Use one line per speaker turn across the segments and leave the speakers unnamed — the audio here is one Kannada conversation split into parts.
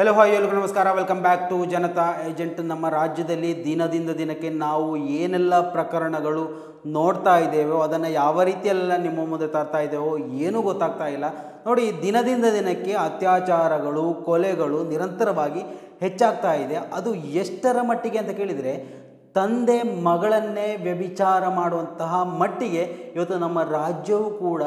ಹಲೋ ಹಾಯ್ ಎಲ್ಲರಿಗೂ ನಮಸ್ಕಾರ. Welcome back to Janata agent. ನಮ್ಮ ರಾಜ್ಯದಲ್ಲಿ ದಿನದಿಂದ ದಿನಕ್ಕೆ ನಾವು ಏನೆಲ್ಲ ಪ್ರಕರಣಗಳು ನೋಡ್ತಾ ಇದ್ದೇವೋ ಅದನ್ನು ಯಾವ ರೀತಿಯೆಲ್ಲ ನಿಮ್ಮ ಮುಂದೆ ತರ್ತಾ ಇದ್ದೇವೋ ಏನೂ ಗೊತ್ತಾಗ್ತಾ ಇಲ್ಲ. ನೋಡಿ, ದಿನದಿಂದ ದಿನಕ್ಕೆ ಅತ್ಯಾಚಾರಗಳು, ಕೊಲೆಗಳು ನಿರಂತರವಾಗಿ ಹೆಚ್ಚಾಗ್ತಾ ಇದೆ. ಅದು ಎಷ್ಟರ ಮಟ್ಟಿಗೆ ಅಂತ ಕೇಳಿದರೆ, ತಂದೆ ಮಗಳನ್ನೇ ವ್ಯಭಿಚಾರ ಮಾಡುವಂತಹ ಮಟ್ಟಿಗೆ ಇವತ್ತು ನಮ್ಮ ರಾಜ್ಯವು ಕೂಡ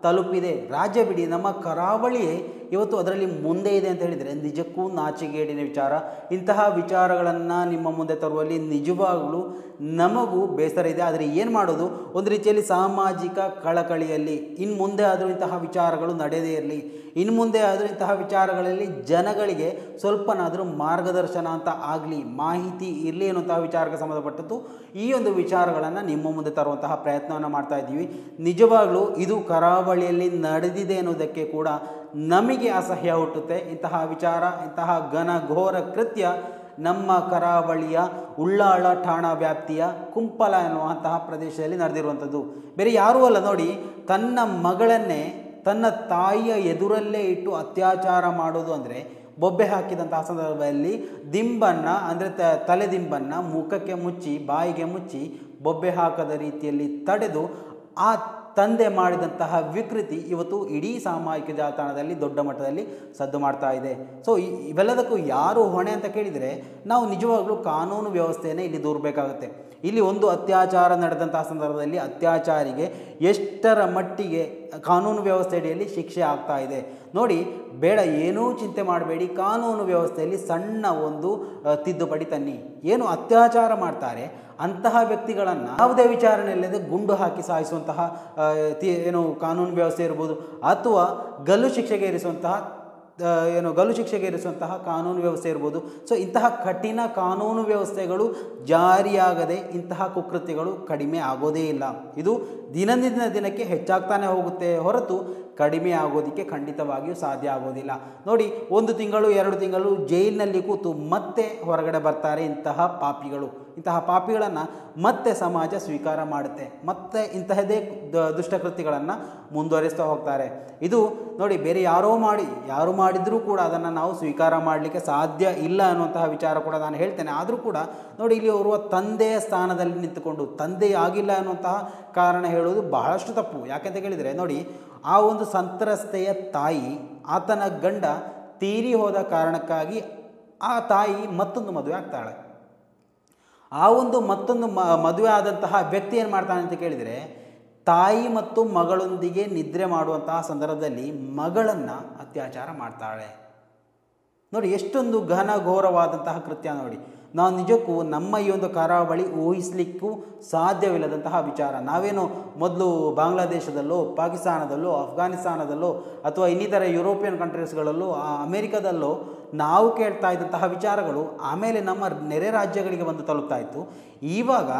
ತಲುಪಿದೆ. ರಾಜ್ಯ ಬಿಡಿ, ನಮ್ಮ ಕರಾವಳಿಯೇ ಇವತ್ತು ಅದರಲ್ಲಿ ಮುಂದೆ ಇದೆ ಅಂತ ಹೇಳಿದರೆ ನಿಜಕ್ಕೂ ನಾಚಿಕೆಗೇಡಿನ ವಿಚಾರ. ಇಂತಹ ವಿಚಾರಗಳನ್ನು ನಿಮ್ಮ ಮುಂದೆ ತರುವಲ್ಲಿ ನಿಜವಾಗಲೂ ನಮಗೂ ಬೇಸರ ಇದೆ. ಆದರೆ ಏನು ಮಾಡೋದು, ಒಂದು ರೀತಿಯಲ್ಲಿ ಸಾಮಾಜಿಕ ಕಳಕಳಿಯಲ್ಲಿ ಇನ್ನು ಮುಂದೆ ಆದರೂ ಇಂತಹ ವಿಚಾರಗಳು ನಡೆಯದೇ ಇರಲಿ, ಇನ್ನು ಮುಂದೆ ಆದರೂ ಇಂತಹ ವಿಚಾರಗಳಲ್ಲಿ ಜನಗಳಿಗೆ ಸ್ವಲ್ಪನಾದರೂ ಮಾರ್ಗದರ್ಶನ ಅಂತ ಆಗಲಿ, ಮಾಹಿತಿ ಇರಲಿ ಅನ್ನುವಂತಹ ವಿಚಾರಕ್ಕೆ ಸಂಬಂಧಪಟ್ಟದ್ದು ಈ ಒಂದು ವಿಚಾರಗಳನ್ನು ನಿಮ್ಮ ಮುಂದೆ ತರುವಂತಹ ಪ್ರಯತ್ನವನ್ನು ಮಾಡ್ತಾ ಇದ್ದೀವಿ. ನಿಜವಾಗಲೂ ಇದು ಕರಾವಳಿಯಲ್ಲಿ ನಡೆದಿದೆ ಅನ್ನೋದಕ್ಕೆ ಕೂಡ ನಮಗೆ ಅಸಹ್ಯ ಹುಟ್ಟುತ್ತೆ. ಇಂತಹ ವಿಚಾರ, ಇಂತಹ ಘನಘೋರ ಕೃತ್ಯ ನಮ್ಮ ಕರಾವಳಿಯ ಉಳ್ಳಾಳ ಠಾಣಾ ವ್ಯಾಪ್ತಿಯ ಕುಂಪಲ ಎನ್ನುವಂತಹ ಪ್ರದೇಶದಲ್ಲಿ ನಡೆದಿರುವಂಥದ್ದು. ಬೇರೆ ಯಾರೂ ಅಲ್ಲ ನೋಡಿ, ತನ್ನ ಮಗಳನ್ನೇ ತನ್ನ ತಾಯಿಯ ಎದುರಲ್ಲೇ ಇಟ್ಟು ಅತ್ಯಾಚಾರ ಮಾಡೋದು ಅಂದರೆ, ಬೊಬ್ಬೆ ಹಾಕಿದಂತಹ ಸಂದರ್ಭದಲ್ಲಿ ದಿಂಬನ್ನು ಅಂದರೆ ತಲೆದಿಂಬನ್ನು ಮುಖಕ್ಕೆ ಮುಚ್ಚಿ, ಬಾಯಿಗೆ ಮುಚ್ಚಿ, ಬೊಬ್ಬೆ ಹಾಕದ ರೀತಿಯಲ್ಲಿ ತಡೆದು ಆ ತಂದೆ ಮಾಡಿದಂತಹ ವಿಕೃತಿ ಇವತ್ತು ಇಡೀ ಸಾಮಾಜಿಕ ಜಾಲತಾಣದಲ್ಲಿ ದೊಡ್ಡ ಮಟ್ಟದಲ್ಲಿ ಸದ್ದು ಮಾಡ್ತಾ ಇದೆ. ಸೊ ಇವೆಲ್ಲದಕ್ಕೂ ಯಾರು ಹೊಣೆ ಅಂತ ಕೇಳಿದರೆ, ನಾವು ನಿಜವಾಗ್ಲೂ ಕಾನೂನು ವ್ಯವಸ್ಥೆಯನ್ನೇ ಇಲ್ಲಿ ದೂರಬೇಕಾಗುತ್ತೆ. ಇಲ್ಲಿ ಒಂದು ಅತ್ಯಾಚಾರ ನಡೆದಂತಹ ಸಂದರ್ಭದಲ್ಲಿ ಅತ್ಯಾಚಾರಿಗೆ ಎಷ್ಟರ ಮಟ್ಟಿಗೆ ಕಾನೂನು ವ್ಯವಸ್ಥೆ ಅಡಿಯಲ್ಲಿ ಶಿಕ್ಷೆ ಆಗ್ತಾ ಇದೆ ನೋಡಿ. ಬೇಡ, ಏನೂ ಚಿಂತೆ ಮಾಡಬೇಡಿ, ಕಾನೂನು ವ್ಯವಸ್ಥೆಯಲ್ಲಿ ಸಣ್ಣ ಒಂದು ತಿದ್ದುಪಡಿ ತನ್ನಿ. ಏನು ಅತ್ಯಾಚಾರ ಮಾಡ್ತಾರೆ ಅಂತಹ ವ್ಯಕ್ತಿಗಳನ್ನು ಯಾವುದೇ ವಿಚಾರಣೆ ಇಲ್ಲದೆ ಗುಂಡು ಹಾಕಿ ಸಾಯಿಸುವಂತಹ ಏನು ಕಾನೂನು ವ್ಯವಸ್ಥೆ ಇರ್ಬೋದು, ಅಥವಾ ಗಲ್ಲು ಶಿಕ್ಷೆಗೆ ಇರಿಸುವಂತಹ ಕಾನೂನು ವ್ಯವಸ್ಥೆ ಇರ್ಬೋದು. ಸೊ ಇಂತಹ ಕಠಿಣ ಕಾನೂನು ವ್ಯವಸ್ಥೆಗಳು ಜಾರಿಯಾಗದೆ ಇಂತಹ ಕುಕೃತ್ಯಗಳು ಕಡಿಮೆ ಆಗೋದೇ ಇಲ್ಲ. ಇದು ದಿನದಿಂದ ದಿನಕ್ಕೆ ಹೆಚ್ಚಾಗ್ತಾನೆ ಹೋಗುತ್ತೆ ಹೊರತು ಕಡಿಮೆ ಆಗೋದಕ್ಕೆ ಖಂಡಿತವಾಗಿಯೂ ಸಾಧ್ಯ ಆಗೋದಿಲ್ಲ. ನೋಡಿ, 1 ತಿಂಗಳು 2 ತಿಂಗಳು ಜೈಲಿನಲ್ಲಿ ಕೂತು ಮತ್ತೆ ಹೊರಗಡೆ ಬರ್ತಾರೆ ಇಂತಹ ಪಾಪಿಗಳು. ಇಂತಹ ಪಾಪಿಗಳನ್ನು ಮತ್ತೆ ಸಮಾಜ ಸ್ವೀಕಾರ ಮಾಡುತ್ತೆ, ಮತ್ತೆ ಇಂತಹದೇ ದುಷ್ಟಕೃತ್ಯಗಳನ್ನು ಮುಂದುವರಿಸ್ತಾ ಹೋಗ್ತಾರೆ. ಇದು ನೋಡಿ, ಬೇರೆ ಯಾರು ಮಾಡಿದರೂ ಕೂಡ ಅದನ್ನು ನಾವು ಸ್ವೀಕಾರ ಮಾಡಲಿಕ್ಕೆ ಸಾಧ್ಯ ಇಲ್ಲ ಅನ್ನುವಂತಹ ವಿಚಾರ ಕೂಡ ನಾನು ಹೇಳ್ತೇನೆ. ಆದರೂ ಕೂಡ ನೋಡಿ, ಇಲ್ಲಿ ಓರ್ವ ತಂದೆಯ ಸ್ಥಾನದಲ್ಲಿ ನಿಂತುಕೊಂಡು ತಂದೆ ಆಗಿಲ್ಲ ಅನ್ನುವಂತಹ ಕಾರಣ ಹೇಳೋದು ಬಹಳಷ್ಟು ತಪ್ಪು. ಯಾಕೆಂತ ಕೇಳಿದರೆ ನೋಡಿ, ಆ ಒಂದು ಸಂತ್ರಸ್ತೆಯ ತಾಯಿ, ಆತನ ಗಂಡ ತೀರಿ ಹೋದ ಕಾರಣಕ್ಕಾಗಿ ಆ ತಾಯಿ ಮತ್ತೊಂದು ಮದುವೆ ಆಗ್ತಾಳೆ. ಆ ಒಂದು ಮತ್ತೊಂದು ಮದುವೆ ಆದಂತಹ ವ್ಯಕ್ತಿ ಏನು ಮಾಡ್ತಾನೆ ಅಂತ ಕೇಳಿದರೆ, ತಾಯಿ ಮತ್ತು ಮಗಳೊಂದಿಗೆ ನಿದ್ರೆ ಮಾಡುವಂತಹ ಸಂದರ್ಭದಲ್ಲಿ ಮಗಳನ್ನು ಅತ್ಯಾಚಾರ ಮಾಡ್ತಾಳೆ. ನೋಡಿ, ಎಷ್ಟೊಂದು ಘನಘೋರವಾದಂತಹ ಕೃತ್ಯ ನೋಡಿ. ನಾವು ನಿಜಕ್ಕೂ ನಮ್ಮ ಈ ಒಂದು ಕರಾವಳಿ ಊಹಿಸಲಿಕ್ಕೂ ಸಾಧ್ಯವಿಲ್ಲದಂತಹ ವಿಚಾರ. ನಾವೇನು ಮೊದಲು ಬಾಂಗ್ಲಾದೇಶದಲ್ಲೋ, ಪಾಕಿಸ್ತಾನದಲ್ಲೋ, ಅಫ್ಘಾನಿಸ್ತಾನದಲ್ಲೋ, ಅಥವಾ ಇನ್ನಿತರ ಯುರೋಪಿಯನ್ ಕಂಟ್ರೀಸ್ಗಳಲ್ಲೋ, ಅಮೇರಿಕಾದಲ್ಲೋ ನಾವು ಕೇಳ್ತಾ ಇದ್ದಂತಹ ವಿಚಾರಗಳು ಆಮೇಲೆ ನಮ್ಮ ನೆರೆ ರಾಜ್ಯಗಳಿಗೆ ಬಂದು ತಲುಪ್ತಾ ಇತ್ತು. ಇವಾಗ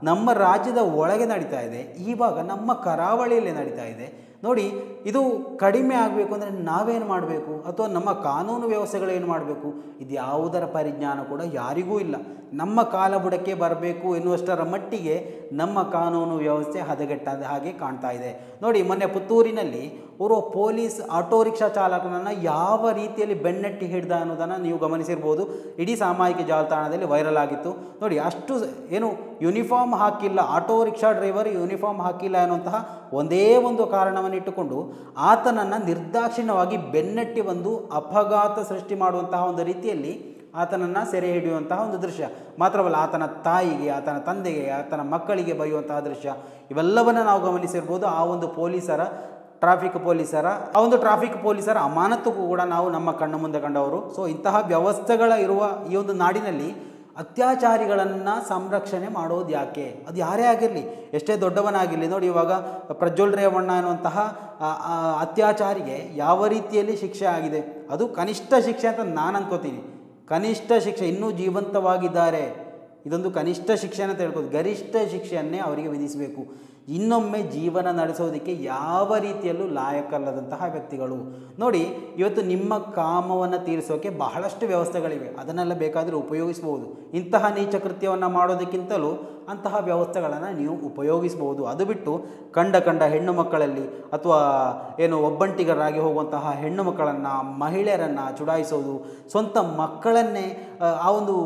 ನಮ್ಮ ರಾಜ್ಯದ ಒಳಗೆ ನಡೀತಾ ಇದೆ, ಇವಾಗ ನಮ್ಮ ಕರಾವಳಿಯಲ್ಲೇ ನಡೀತಾ ಇದೆ. ನೋಡಿ, ಇದು ಕಡಿಮೆ ಆಗಬೇಕು ಅಂದರೆ ನಾವೇನು ಮಾಡಬೇಕು, ಅಥವಾ ನಮ್ಮ ಕಾನೂನು ವ್ಯವಸ್ಥೆಗಳು ಏನು ಮಾಡಬೇಕು, ಇದು ಯಾವುದರ ಪರಿಜ್ಞಾನ ಕೂಡ ಯಾರಿಗೂ ಇಲ್ಲ. ನಮ್ಮ ಕಾಲಬುಡಕ್ಕೆ ಬರಬೇಕು ಎನ್ನುವಷ್ಟರ ಮಟ್ಟಿಗೆ ನಮ್ಮ ಕಾನೂನು ವ್ಯವಸ್ಥೆ ಹದಗೆಟ್ಟದ ಹಾಗೆ ಕಾಣ್ತಾ ಇದೆ. ನೋಡಿ, ಮೊನ್ನೆ ಪುತ್ತೂರಿನಲ್ಲಿ ಓರ್ವ ಪೊಲೀಸ್ ಆಟೋ ರಿಕ್ಷಾ ಚಾಲಕನನ್ನು ಯಾವ ರೀತಿಯಲ್ಲಿ ಬೆನ್ನಟ್ಟಿ ಹಿಡಿದ ಅನ್ನೋದನ್ನು ನೀವು ಗಮನಿಸಿರ್ಬೋದು. ಇಡೀ ಸಾಮಾಜಿಕ ಜಾಲತಾಣದಲ್ಲಿ ವೈರಲ್ ಆಗಿತ್ತು ನೋಡಿ. ಅಷ್ಟು ಏನು ಯೂನಿಫಾರ್ಮ್ ಹಾಕಿಲ್ಲ, ಆಟೋ ರಿಕ್ಷಾ ಡ್ರೈವರ್ ಯೂನಿಫಾರ್ಮ್ ಹಾಕಿಲ್ಲ ಅನ್ನುವಂತಹ ಒಂದೇ ಒಂದು ಕಾರಣವನ್ನು ಇಟ್ಟುಕೊಂಡು ಆತನನ್ನು ನಿರ್ದಾಕ್ಷಿಣ್ಯವಾಗಿ ಬೆನ್ನಟ್ಟಿ ಬಂದು ಅಪಘಾತ ಸೃಷ್ಟಿ ಮಾಡುವಂತಹ ಒಂದು ರೀತಿಯಲ್ಲಿ ಆತನನ್ನು ಸೆರೆ ಹಿಡಿಯುವಂತಹ ಒಂದು ದೃಶ್ಯ. ಮಾತ್ರವಲ್ಲ, ಆತನ ತಾಯಿಗೆ, ಆತನ ತಂದೆಗೆ, ಆತನ ಮಕ್ಕಳಿಗೆ ಬೈಯುವಂತಹ ದೃಶ್ಯ, ಇವೆಲ್ಲವನ್ನು ನಾವು ಗಮನಿಸಿರ್ಬೋದು. ಆ ಒಂದು ಟ್ರಾಫಿಕ್ ಪೊಲೀಸರ ಅಮಾನತು ಕೂಡ ನಾವು ನಮ್ಮ ಕಣ್ಣ ಮುಂದೆ ಕಂಡವರು. ಸೊ ಇಂತಹ ವ್ಯವಸ್ಥೆಗಳ ಇರುವ ಈ ಒಂದು ನಾಡಿನಲ್ಲಿ ಅತ್ಯಾಚಾರಿಗಳನ್ನು ಸಂರಕ್ಷಣೆ ಮಾಡೋದು ಯಾಕೆ? ಅದು ಯಾರೇ ಆಗಿರಲಿ, ಎಷ್ಟೇ ದೊಡ್ಡವನಾಗಿರಲಿ. ನೋಡಿ, ಇವಾಗ ಪ್ರಜ್ವಲ್ ರೇವಣ್ಣ ಅನ್ನುವಂತಹ ಅತ್ಯಾಚಾರಿಗೆ ಯಾವ ರೀತಿಯಲ್ಲಿ ಶಿಕ್ಷೆ ಆಗಿದೆ, ಅದು ಕನಿಷ್ಠ ಶಿಕ್ಷೆ ಅಂತ ನಾನು ಅನ್ಕೋತೀನಿ. ಕನಿಷ್ಠ ಶಿಕ್ಷೆ, ಇನ್ನೂ ಜೀವಂತವಾಗಿದ್ದಾರೆ, ಇದೊಂದು ಕನಿಷ್ಠ ಶಿಕ್ಷೆ ಅಂತ ಹೇಳ್ಬೋದು, ಗರಿಷ್ಠ ಶಿಕ್ಷೆಯನ್ನೇ ಅವರಿಗೆ ವಿಧಿಸಬೇಕು. ಇನ್ನೊಮ್ಮೆ ಜೀವನ ನಡೆಸೋದಕ್ಕೆ ಯಾವ ರೀತಿಯಲ್ಲೂ ಲಾಯಕಲ್ಲದಂತಹ ವ್ಯಕ್ತಿಗಳು. ನೋಡಿ, ಇವತ್ತು ನಿಮ್ಮ ಕಾಮವನ್ನು ತೀರಿಸೋಕೆ ಬಹಳಷ್ಟು ವ್ಯವಸ್ಥೆಗಳಿವೆ, ಅದನ್ನೆಲ್ಲ ಬೇಕಾದರೆ ಉಪಯೋಗಿಸ್ಬೋದು. ಇಂತಹ ನೀಚ ಕೃತ್ಯವನ್ನು ಮಾಡೋದಕ್ಕಿಂತಲೂ ಅಂತಹ ವ್ಯವಸ್ಥೆಗಳನ್ನು ನೀವು ಉಪಯೋಗಿಸ್ಬೋದು. ಅದು ಬಿಟ್ಟು ಕಂಡ ಹೆಣ್ಣು ಮಕ್ಕಳಲ್ಲಿ ಅಥವಾ ಏನು ಒಬ್ಬಂಟಿಗರಾಗಿ ಹೋಗುವಂತಹ ಹೆಣ್ಣು ಮಕ್ಕಳನ್ನು, ಮಹಿಳೆಯರನ್ನು ಚುಡಾಯಿಸೋದು, ಸ್ವಂತ ಮಕ್ಕಳನ್ನೇ ಆ ಒಂದು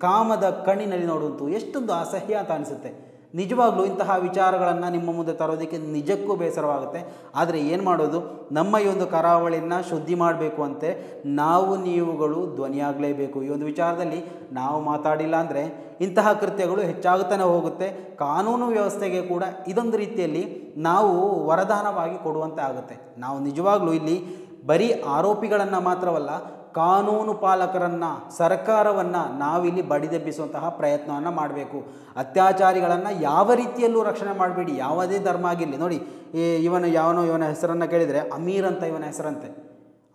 ಕಾಮದ ಕಣ್ಣಿನಲ್ಲಿ ನೋಡುವಂಥದ್ದು ಎಷ್ಟೊಂದು ಅಸಹ್ಯ ಅಂತ ಅನಿಸುತ್ತೆ. ನಿಜವಾಗ್ಲೂ ಇಂತಹ ವಿಚಾರಗಳನ್ನು ನಿಮ್ಮ ಮುಂದೆ ತರೋದಕ್ಕೆ ನಿಜಕ್ಕೂ ಬೇಸರವಾಗುತ್ತೆ. ಆದರೆ ಏನು ಮಾಡೋದು, ನಮ್ಮ ಈ ಒಂದು ಕರಾವಳಿಯನ್ನು ಶುದ್ಧಿ ಮಾಡಬೇಕು ಅಂತೆ ನಾವು ನೀವುಗಳು ಧ್ವನಿಯಾಗಲೇಬೇಕು. ಈ ಒಂದು ವಿಚಾರದಲ್ಲಿ ನಾವು ಮಾತಾಡಿಲ್ಲ ಅಂದರೆ ಇಂತಹ ಕೃತ್ಯಗಳು ಹೆಚ್ಚಾಗುತ್ತಾನೆ ಹೋಗುತ್ತೆ. ಕಾನೂನು ವ್ಯವಸ್ಥೆಗೆ ಕೂಡ ಇದೊಂದು ರೀತಿಯಲ್ಲಿ ನಾವು ವರದಾನವಾಗಿ ಕೊಡುವಂತೆ ಆಗುತ್ತೆ. ನಾವು ನಿಜವಾಗ್ಲೂ ಇಲ್ಲಿ ಬರೀ ಆರೋಪಿಗಳನ್ನು ಮಾತ್ರವಲ್ಲ, ಕಾನೂನು ಪಾಲಕರನ್ನು, ಸರ್ಕಾರವನ್ನು ನಾವಿಲ್ಲಿ ಬಡಿದೆಬ್ಬಿಸುವಂತಹ ಪ್ರಯತ್ನವನ್ನು ಮಾಡಬೇಕು. ಅತ್ಯಾಚಾರಿಗಳನ್ನು ಯಾವ ರೀತಿಯಲ್ಲೂ ರಕ್ಷಣೆ ಮಾಡಬೇಡಿ, ಯಾವುದೇ ಧರ್ಮ ಆಗಿರಲಿ. ನೋಡಿ, ಇವನ ಹೆಸರನ್ನು ಕೇಳಿದರೆ ಅಮೀರ್ ಅಂತ ಇವನ ಹೆಸರಂತೆ.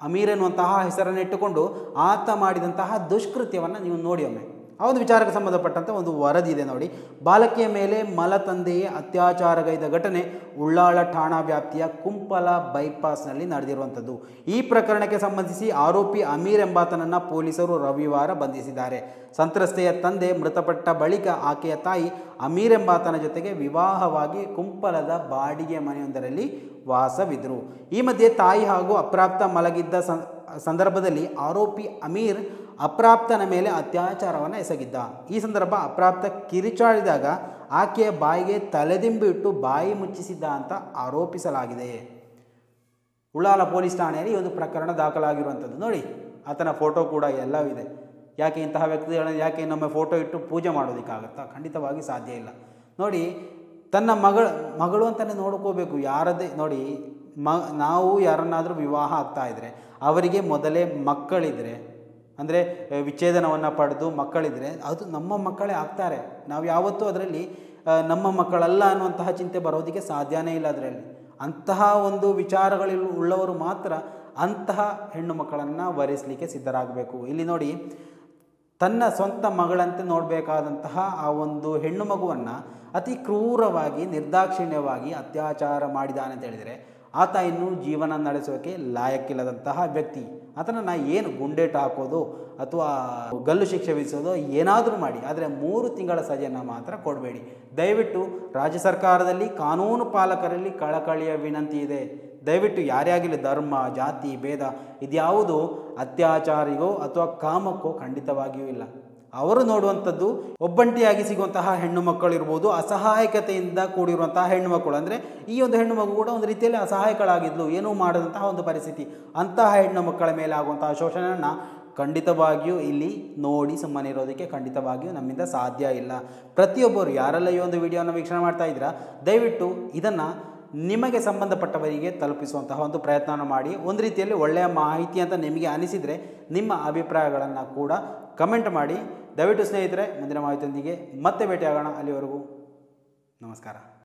ಅಮೀರ್ ಎನ್ನುವಂತಹ ಹೆಸರನ್ನು ಇಟ್ಟುಕೊಂಡು ಆತ ಮಾಡಿದಂತಹ ದುಷ್ಕೃತ್ಯವನ್ನು ನೀವು ನೋಡಿ ಒಮ್ಮೆ. ಆ ಒಂದು ವಿಚಾರಕ್ಕೆ ಸಂಬಂಧಪಟ್ಟಂತೆ ಒಂದು ವರದಿ ಇದೆ ನೋಡಿ. ಬಾಲಕಿಯ ಮೇಲೆ ಮಲತಂದೆಯೇ ಅತ್ಯಾಚಾರಗೈದ ಘಟನೆ ಉಳ್ಳಾಳ ಠಾಣಾ ವ್ಯಾಪ್ತಿಯ ಕುಂಪಲ ಬೈಪಾಸ್ನಲ್ಲಿ ನಡೆದಿರುವಂಥದ್ದು. ಈ ಪ್ರಕರಣಕ್ಕೆ ಸಂಬಂಧಿಸಿ ಆರೋಪಿ ಅಮೀರ್ ಎಂಬಾತನನ್ನು ಪೊಲೀಸರು ರವಿವಾರ ಬಂಧಿಸಿದ್ದಾರೆ. ಸಂತ್ರಸ್ತೆಯ ತಂದೆ ಮೃತಪಟ್ಟ ಬಳಿಕ ಆಕೆಯ ತಾಯಿ ಅಮೀರ್ ಎಂಬಾತನ ಜೊತೆಗೆ ವಿವಾಹವಾಗಿ ಕುಂಪಲದ ಬಾಡಿಗೆ ಮನೆಯೊಂದರಲ್ಲಿ ವಾಸವಿದ್ದರು. ಈ ಮಧ್ಯೆ ತಾಯಿ ಹಾಗೂ ಅಪ್ರಾಪ್ತ ಮಲಗಿದ್ದ ಸಂದರ್ಭದಲ್ಲಿ ಆರೋಪಿ ಅಮೀರ್ ಅಪ್ರಾಪ್ತನ ಮೇಲೆ ಅತ್ಯಾಚಾರವನ್ನು ಎಸಗಿದ್ದ. ಈ ಸಂದರ್ಭ ಅಪ್ರಾಪ್ತ ಕಿರಿಚಾಡಿದಾಗ ಆಕೆಯ ಬಾಯಿಗೆ ತಲೆದಿಂಬು ಇಟ್ಟು ಬಾಯಿ ಮುಚ್ಚಿಸಿದ್ದ ಅಂತ ಆರೋಪಿಸಲಾಗಿದೆ. ಉಳ್ಳಾಲ ಪೊಲೀಸ್ ಠಾಣೆಯಲ್ಲಿ ಒಂದು ಪ್ರಕರಣ ದಾಖಲಾಗಿರುವಂಥದ್ದು. ನೋಡಿ, ಆತನ ಫೋಟೋ ಕೂಡ ಎಲ್ಲವಿದೆ. ಯಾಕೆ ಇಂತಹ ವ್ಯಕ್ತಿಗಳನ್ನು ಯಾಕೆ ಇನ್ನೊಮ್ಮೆ ಫೋಟೋ ಇಟ್ಟು ಪೂಜೆ ಮಾಡೋದಕ್ಕಾಗತ್ತಾ? ಖಂಡಿತವಾಗಿ ಸಾಧ್ಯ ಇಲ್ಲ. ನೋಡಿ, ತನ್ನ ಮಗಳು ಅಂತಲೇ ನೋಡ್ಕೋಬೇಕು. ಯಾರದೇ ನೋಡಿ, ನಾವು ಯಾರನ್ನಾದರೂ ವಿವಾಹ ಆಗ್ತಾ ಇದ್ದರೆ ಅವರಿಗೆ ಮೊದಲೇ ಮಕ್ಕಳಿದ್ರೆ, ಅಂದರೆ ವಿಚ್ಛೇದನವನ್ನು ಪಡೆದು ಮಕ್ಕಳಿದ್ರೆ ಅದು ನಮ್ಮ ಮಕ್ಕಳೇ ಆಗ್ತಾರೆ. ನಾವು ಯಾವತ್ತೂ ಅದರಲ್ಲಿ ನಮ್ಮ ಮಕ್ಕಳಲ್ಲ ಅನ್ನುವಂತಹ ಚಿಂತೆ ಬರೋದಕ್ಕೆ ಸಾಧ್ಯನೇ ಇಲ್ಲ. ಅದರಲ್ಲಿ ಅಂತಹ ಒಂದು ವಿಚಾರಗಳುಳ್ಳವರು ಮಾತ್ರ ಅಂತಹ ಹೆಣ್ಣು ಮಕ್ಕಳನ್ನು ವರಿಸಲಿಕ್ಕೆ ಸಿದ್ಧರಾಗಬೇಕು. ಇಲ್ಲಿ ನೋಡಿ, ತನ್ನ ಸ್ವಂತ ಮಗಳಂತೆ ನೋಡಬೇಕಾದಂತಹ ಆ ಒಂದು ಹೆಣ್ಣು ಮಗುವನ್ನು ಅತಿ ಕ್ರೂರವಾಗಿ, ನಿರ್ದಾಕ್ಷಿಣ್ಯವಾಗಿ ಅತ್ಯಾಚಾರ ಮಾಡಿದಾನೆ ಅಂತ ಹೇಳಿದರೆ ಆತ ಇನ್ನೂ ಜೀವನ ನಡೆಸೋಕೆ ಲಾಯಕ್ಕಿಲ್ಲದಂತಹ ವ್ಯಕ್ತಿ. ಆತನನ್ನು ಏನು ಗುಂಡೇಟು ಹಾಕೋದು ಅಥವಾ ಗಲ್ಲು ಶಿಕ್ಷೆ ವಿಧಿಸೋದು ಏನಾದರೂ ಮಾಡಿ, ಆದರೆ 3 ತಿಂಗಳ ಸಜೆಯನ್ನು ಮಾತ್ರ ಕೊಡಬೇಡಿ. ದಯವಿಟ್ಟು ರಾಜ್ಯ ಸರ್ಕಾರದಲ್ಲಿ ಕಾನೂನು ಪಾಲಕರಲ್ಲಿ ಕಳಕಳಿಯ ವಿನಂತಿ ಇದೆ. ದಯವಿಟ್ಟು ಯಾರೇ ಆಗಿರಲಿ, ಧರ್ಮ, ಜಾತಿ, ಭೇದ ಇದ್ಯಾವುದು ಅತ್ಯಾಚಾರಿಗೋ ಅಥವಾ ಕಾಮಕ್ಕೋ ಖಂಡಿತವಾಗಿಯೂ ಇಲ್ಲ. ಅವರು ನೋಡುವಂಥದ್ದು ಒಬ್ಬಂಟಿಯಾಗಿ ಸಿಗುವಂತಹ ಹೆಣ್ಣು ಮಕ್ಕಳು ಇರ್ಬೋದು, ಅಸಹಾಯಕತೆಯಿಂದ ಕೂಡಿರುವಂತಹ ಹೆಣ್ಣು ಮಕ್ಕಳು. ಅಂದರೆ ಈ ಒಂದು ಹೆಣ್ಣು ಮಗು ಕೂಡ ಒಂದು ರೀತಿಯಲ್ಲಿ ಅಸಹಾಯಕಳಾಗಿದ್ಲು, ಏನೂ ಮಾಡದಂತಹ ಒಂದು ಪರಿಸ್ಥಿತಿ. ಅಂತಹ ಹೆಣ್ಣು ಮಕ್ಕಳ ಮೇಲೆ ಆಗುವಂತಹ ಶೋಷಣೆಯನ್ನು ಖಂಡಿತವಾಗಿಯೂ ಇಲ್ಲಿ ನೋಡಿ ಸುಮ್ಮನೆ ಇರೋದಕ್ಕೆ ಖಂಡಿತವಾಗಿಯೂ ನಮ್ಮಿಂದ ಸಾಧ್ಯ ಇಲ್ಲ. ಪ್ರತಿಯೊಬ್ಬರು ಯಾರೆಲ್ಲ ಈ ಒಂದು ವಿಡಿಯೋನ ವೀಕ್ಷಣೆ ಮಾಡ್ತಾ ಇದ್ದೀರಾ, ದಯವಿಟ್ಟು ಇದನ್ನು ನಿಮಗೆ ಸಂಬಂಧಪಟ್ಟವರಿಗೆ ತಲುಪಿಸುವಂತಹ ಒಂದು ಪ್ರಯತ್ನವನ್ನು ಮಾಡಿ. ಒಂದು ರೀತಿಯಲ್ಲಿ ಒಳ್ಳೆಯ ಮಾಹಿತಿ ಅಂತ ನಿಮಗೆ ಅನಿಸಿದರೆ ನಿಮ್ಮ ಅಭಿಪ್ರಾಯಗಳನ್ನು ಕೂಡ ಕಮೆಂಟ್ ಮಾಡಿ. ದಯವಿಟ್ಟು ಸ್ನೇಹಿತರೆ, ಮುಂದಿನ ಮಾಹಿತಿಯೊಂದಿಗೆ ಮತ್ತೆ ಭೇಟಿಯಾಗೋಣ. ಅಲ್ಲಿವರೆಗೂ ನಮಸ್ಕಾರ.